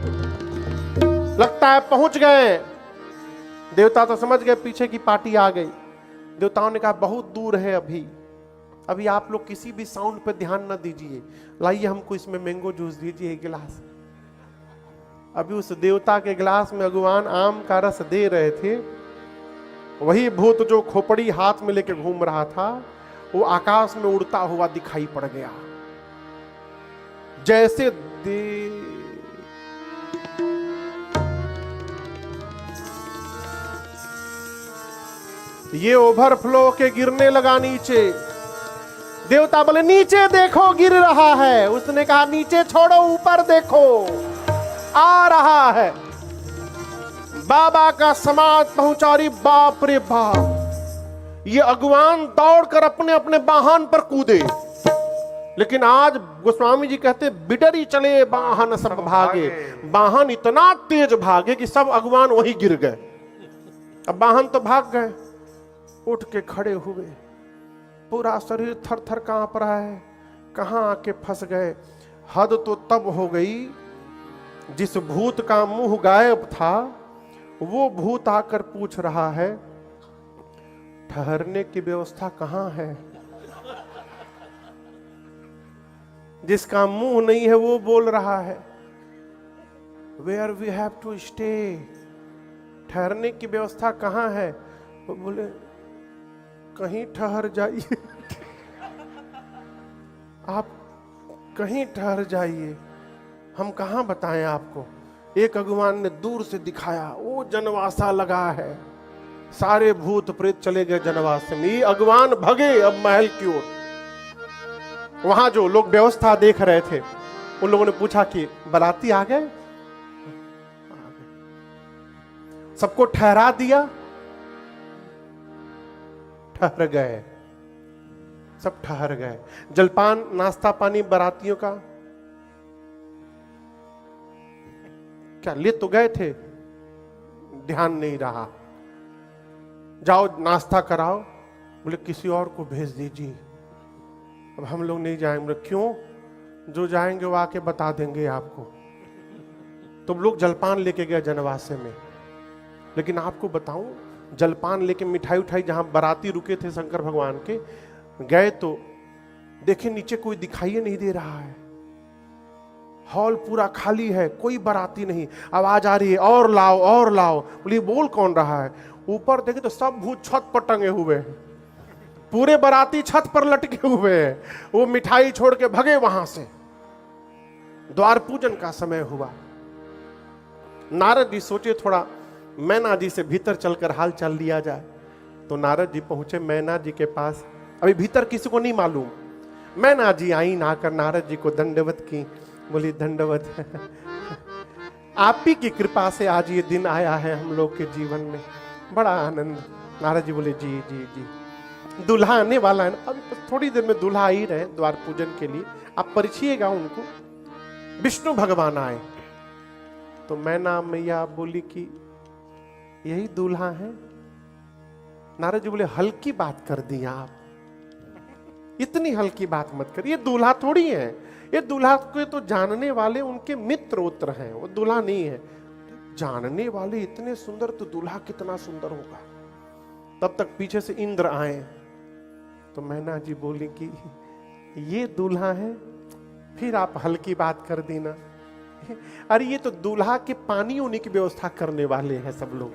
A: लगता है पहुंच गए। देवता तो समझ गए पीछे की पार्टी आ गई। देवताओं ने कहा बहुत दूर है अभी आप लोग किसी भी साउंड पर ध्यान न दीजिए, लाइए हमको इसमें मैंगो जूस दीजिए एक गिलास। अभी उस देवता के गिलास में अगुवान आम का रस दे रहे थे। वही भूत जो खोपड़ी हाथ में लेके घूम रहा था, वो आकाश में उड़ता हुआ दिखाई पड़ गया। जैसे ये ओवरफ्लो के गिरने लगा नीचे। देवता बोले नीचे देखो गिर रहा है। उसने कहा नीचे छोड़ो ऊपर देखो आ रहा है। बाबा का समाज पहुंचा। रही बाप रे बाप, ये अगवान दौड़कर अपने अपने वाहन पर कूदे। लेकिन आज गोस्वामी जी कहते बिडरी चले वाहन सब भागे। वाहन इतना तेज भागे कि सब अगवान वहीं गिर गए। अब वाहन तो भाग गए, उठ के खड़े हुए, पूरा शरीर थर थर कांप रहा है, कहां आके फंस गए। हद तो तब हो गई, जिस भूत का मुंह गायब था वो भूत आकर पूछ रहा है ठहरने की व्यवस्था कहां है। जिसका मुंह नहीं है वो बोल रहा है where we have to stay, ठहरने की व्यवस्था कहां है। वो बोले कहीं ठहर जाइए आप कहीं ठहर जाइए, हम कहां बताएं आपको। एक अगुवान ने दूर से दिखाया, वो जनवासा लगा है। सारे भूत प्रेत चले गए जनवासे में। ये अगुवान भगे अब महल की ओर। वहां जो लोग व्यवस्था देख रहे थे उन लोगों ने पूछा कि बाराती आ गए। सबको ठहरा दिया, ठहर गए, सब ठहर गए। जलपान नाश्ता पानी बारातियों का क्या ले तो गए थे, ध्यान नहीं रहा। जाओ नाश्ता कराओ, बोले किसी और को भेज दीजिए, अब हम लोग नहीं जाएंगे। बोले क्यों, जो जाएंगे वो आके बता देंगे आपको। तो लोग जलपान लेके गए जनवासे में। लेकिन आपको बताऊं, जलपान लेके मिठाई उठाई जहां बाराती रुके थे शंकर भगवान के, गए तो देखे नीचे कोई दिखाई नहीं दे रहा है। हॉल पूरा खाली है, कोई बाराती नहीं। आवाज आ रही है और लाओ और लाओ। बोलिए बोल कौन रहा है। ऊपर देखे तो सब भूत छत पर टंगे हुए हैं, पूरे बाराती छत पर लटके हुए हैं। वो मिठाई छोड़ के भगे वहां से। द्वार पूजन का समय हुआ। नारद जी सोचे थोड़ा मैना जी से भीतर चलकर हाल चाल लिया जाए। तो नारद जी पहुंचे मैना जी के पास। अभी भीतर किसी को नहीं मालूम। मैना जी आई, आकर नारद जी को दंडवत की। बोली दंडवत आप ही की कृपा से आज ये दिन आया है हम लोग के जीवन में, बड़ा आनंद। नारद जी बोले जी जी जी, दूल्हा आने वाला है ना, अभी थोड़ी देर में दूल्हा ही रहे द्वार पूजन के लिए, आप परिचिएगा उनको। विष्णु भगवान आए तो मैना मैया बोली कि यही दूल्हा है। नारद जी बोले हल्की बात कर दी आप, इतनी हल्की बात मत कर। ये दूल्हा थोड़ी है, ये दूल्हा को तो जानने वाले उनके मित्र उत्र हैं, वो दूल्हा नहीं है। जानने वाले इतने सुंदर तो दूल्हा कितना सुंदर होगा। तब तक पीछे से इंद्र आए तो मैना जी बोली कि ये दूल्हा है, फिर आप हल्की बात कर दी ना। अरे ये तो दूल्हा के पानी होने की व्यवस्था करने वाले हैं सब लोग।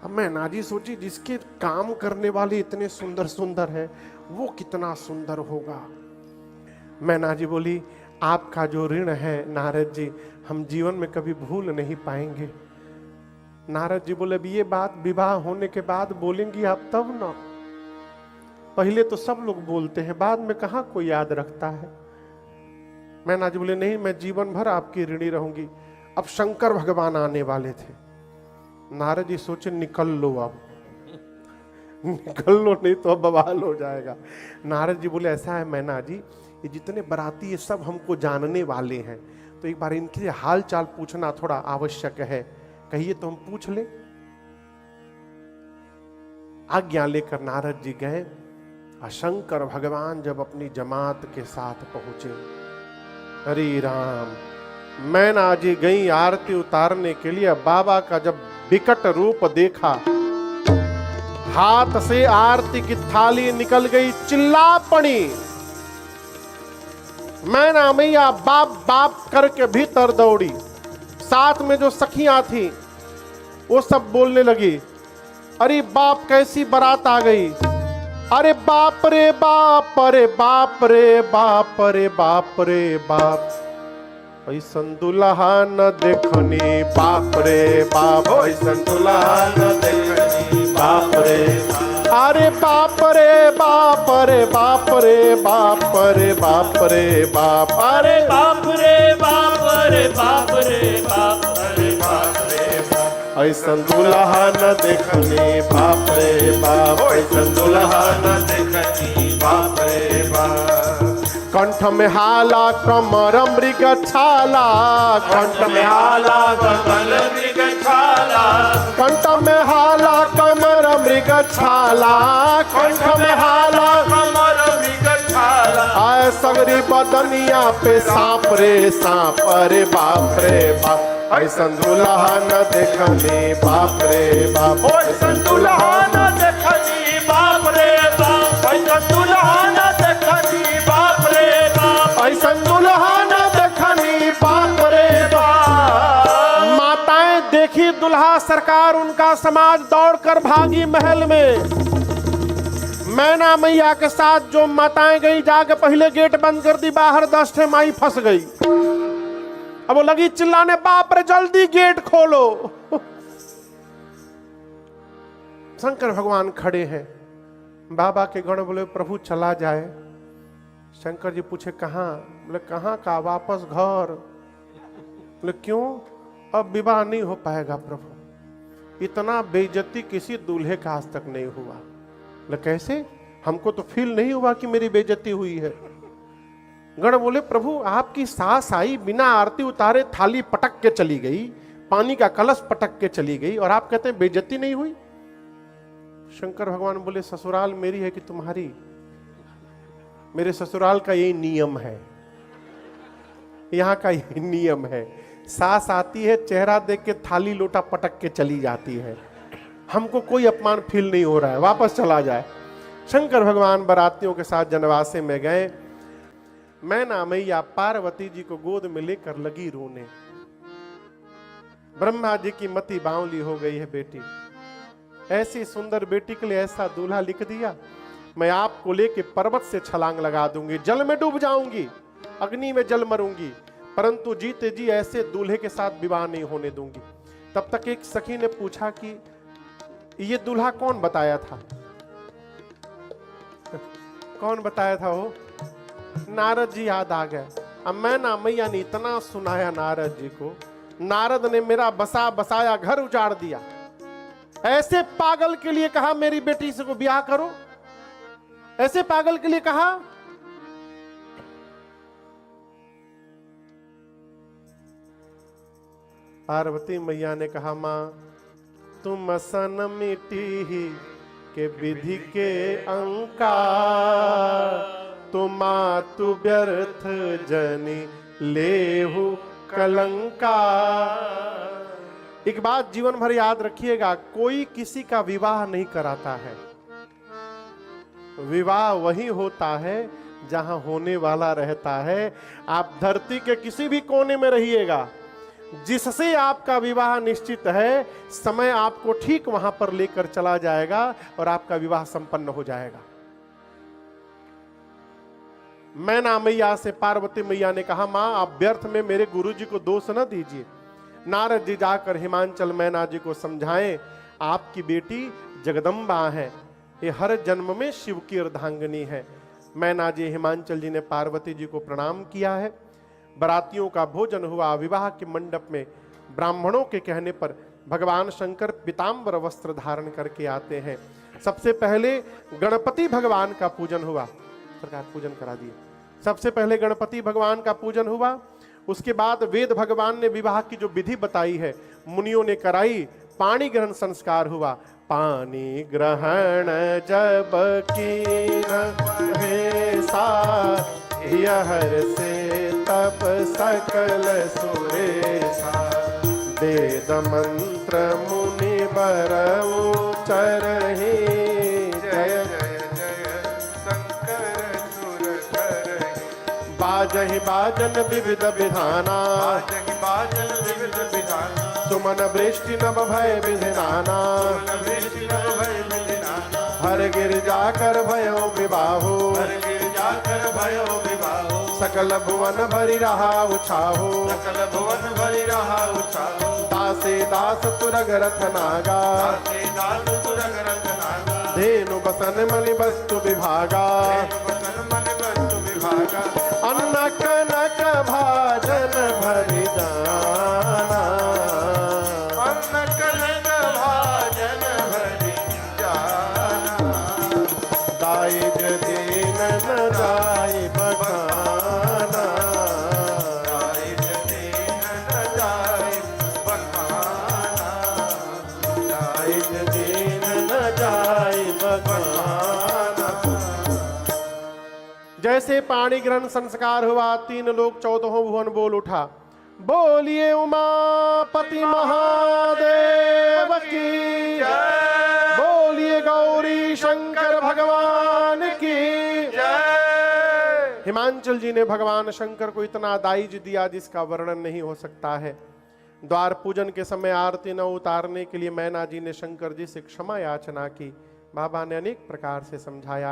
A: अब मैना जी सोची जिसके काम करने वाले इतने सुंदर सुंदर हैं वो कितना सुंदर होगा। मैना जी बोली आपका जो ऋण है नारद जी, हम जीवन में कभी भूल नहीं पाएंगे। नारद जी बोले ये बात विवाह होने के बाद बोलेंगी आप तब ना, पहले तो सब लोग बोलते हैं, बाद में कहाँ कोई याद रखता है। मैना जी बोले नहीं, मैं जीवन भर आपकी ऋणी रहूंगी। अब शंकर भगवान आने वाले थे। नारद जी सोचे निकल लो अब निकल लो, नहीं तो अब बवाल हो जाएगा। नारद जी बोले ऐसा है मैना जी, ये जितने बराती ये सब हमको जानने वाले हैं, तो एक बार इनके हाल चाल पूछना थोड़ा आवश्यक है, कहिए तो हम पूछ ले। आज्ञा लेकर नारद जी गए। शंकर भगवान जब अपनी जमात के साथ पहुंचे, हरि राम, मैना जी गई आरती उतारने के लिए। बाबा का जब विकट रूप देखा, हाथ से आरती की थाली निकल गई, चिल्ला पड़ी। मैना मैया बाप बाप करके भीतर दौड़ी। साथ में जो सखियां थी वो सब बोलने लगी, अरे बाप कैसी बारात आ गई, अरे बाप रे बाप, अरे बाप रे बाप, अरे बाप रे बाप, ऐसन दुल्हा न देखनी, बाप रे बाप, ऐसन दुल्हा न देखनी,
B: बाप रे
A: अरे बाप रे बाप रे बाप रे बाप रे बाप रे बाप
B: अरे बाप रे बाप रे बाप रे बाप रे बाप रे
A: ऐसन दुल्हा न देखने बाप रे बाप
B: ऐसन दुल्हा न देखनी बाप रे बाप
A: कंठ में हाला कमर मृग छाला
B: कंठ में हाला कमल मृग छाला
A: कंठ में हाला कमर मृग छाला कंठ में हाला
B: कमर मृग छाला
A: आय सगरी बदनिया पे सांप रे सांप अरे बाप रे बाप ऐसन दुल्हा न देखने बाप रे बाप
B: ऐसन दुल्हा न देखनी बाप रे बाप ऐसन दुल्हा न देखनी बाप रे बाप
A: ऐसन दुल्हा न देखनी बाप रे बाप माताएं देखी दुल्हा सरकार उनका समाज दौड़कर भागी महल में मैना मैया के साथ जो माताएं गई जाके पहले गेट बंद कर दी बाहर 10 ठे माई फंस गई अब वो लगी चिल्लाने बाप रे जल्दी गेट खोलो शंकर भगवान खड़े हैं बाबा के गण बोले प्रभु चला जाए शंकर जी पूछे कहाँ बोले कहाँ का वापस घर बोले क्यों अब विवाह नहीं हो पाएगा प्रभु इतना बेइज्जती किसी दूल्हे का आज तक नहीं हुआ बोले कैसे हमको तो फील नहीं हुआ कि मेरी बेइज्जती हुई है गण बोले प्रभु आपकी सास आई बिना आरती उतारे थाली पटक के चली गई पानी का कलश पटक के चली गई और आप कहते हैं बेइज्जती नहीं हुई शंकर भगवान बोले ससुराल मेरी है कि तुम्हारी मेरे ससुराल का यही नियम है यहाँ का यही नियम है सास आती है चेहरा देख के थाली लोटा पटक के चली जाती है हमको कोई अपमान फील नहीं हो रहा है वापस चला जाए शंकर भगवान बारातियों के साथ जनवासे में गए मैना मैया पार्वती जी को गोद में लेकर लगी रोने ब्रह्मा जी की मति बावली हो गई है बेटी ऐसी सुंदर बेटी के लिए ऐसा दूल्हा लिख दिया मैं आपको लेके पर्वत से छलांग लगा दूंगी जल में डूब जाऊंगी अग्नि में जल मरूंगी परंतु जीते जी ऐसे दूल्हे के साथ विवाह नहीं होने दूंगी तब तक एक सखी ने पूछा कि ये दूल्हा कौन बताया था कौन बताया था वो नारद जी याद आ गए अब मैना मैया ने इतना सुनाया नारद जी को नारद ने मेरा बसा बसाया घर उजाड़ दिया ऐसे पागल के लिए कहा मेरी बेटी से को ब्याह करो ऐसे पागल के लिए कहा पार्वती मैया ने कहा मां तुम सन मिट्टी ही के विधि के अंका तुम तु व्यर्थ जनी लेहु कलंका। एक बात जीवन भर याद रखिएगा कोई किसी का विवाह नहीं कराता है विवाह वही होता है जहां होने वाला रहता है। आप धरती के किसी भी कोने में रहिएगा जिससे आपका विवाह निश्चित है समय आपको ठीक वहां पर लेकर चला जाएगा और आपका विवाह संपन्न हो जाएगा। मैना मैया से पार्वती मैया ने कहा मां आप व्यर्थ में मेरे गुरुजी को दोष न दीजिए। नारद जी जाकर हिमांचल मैना जी को समझाएं आपकी बेटी जगदम्बा है ये हर जन्म में शिव की अर्धांगिनी है। मैना जी हिमांचल जी ने पार्वती जी को प्रणाम किया है। बरातियों का भोजन हुआ। विवाह के मंडप में ब्राह्मणों के कहने पर भगवान शंकर पीताम्बर वस्त्र धारण करके आते हैं। सबसे पहले गणपति भगवान का पूजन हुआ। सरकार पूजन करा दिए। सबसे पहले गणपति भगवान का पूजन हुआ। उसके बाद वेद भगवान ने विवाह की जो विधि बताई है मुनियों ने कराई। पानी ग्रहण संस्कार हुआ। पानी ग्रहण जब की हर से तप सकल सुरेशा वेद मंत्र मुनि बरऊ चरहि जय जय जय शंकर सुर करहि बाजहि बाजन विविध विधाना
B: बाजहि बाजन विविध विधाना
A: सुमन वृष्टि नभ भय विधिनाना
B: वृष्टि नभ भय विधिनाना
A: हर गिरजा कर भयो विवाहो
B: हर गिरजा कर भयो विवाहो
A: सकल भुवन भरि रहा उछाहो
B: सकल भुवन भरि रहा उछाहो
A: दासे दास तुरग रथ नागा
B: दासे दास तुरग रथ नागा
A: धेनु बसन मणि वस्तु विभागा
B: वसन मन वस्तु विभागा
A: अन्न कनक भाजन भरि जाना
B: अन्न कनक भाजन भरि जाना
A: दाइज दीन न जाय बखाना
B: दाइज दीन न जाय बखाना
A: दाइज दीन न जाय बखाना। जैसे पाणी ग्रहण संस्कार हुआ, 3 लोक 14 भुवन बोल उठा, बोलिए उमापति महादेव की
B: जय
A: बोलिए गौरी शंकर भगवान की
B: जय।
A: हिमांचल जी ने भगवान शंकर को इतना दाइज दिया जिसका वर्णन नहीं हो सकता है। द्वार पूजन के समय आरती न उतारने के लिए मैना जी ने शंकर जी से क्षमा याचना की। बाबा ने अनेक प्रकार से समझाया।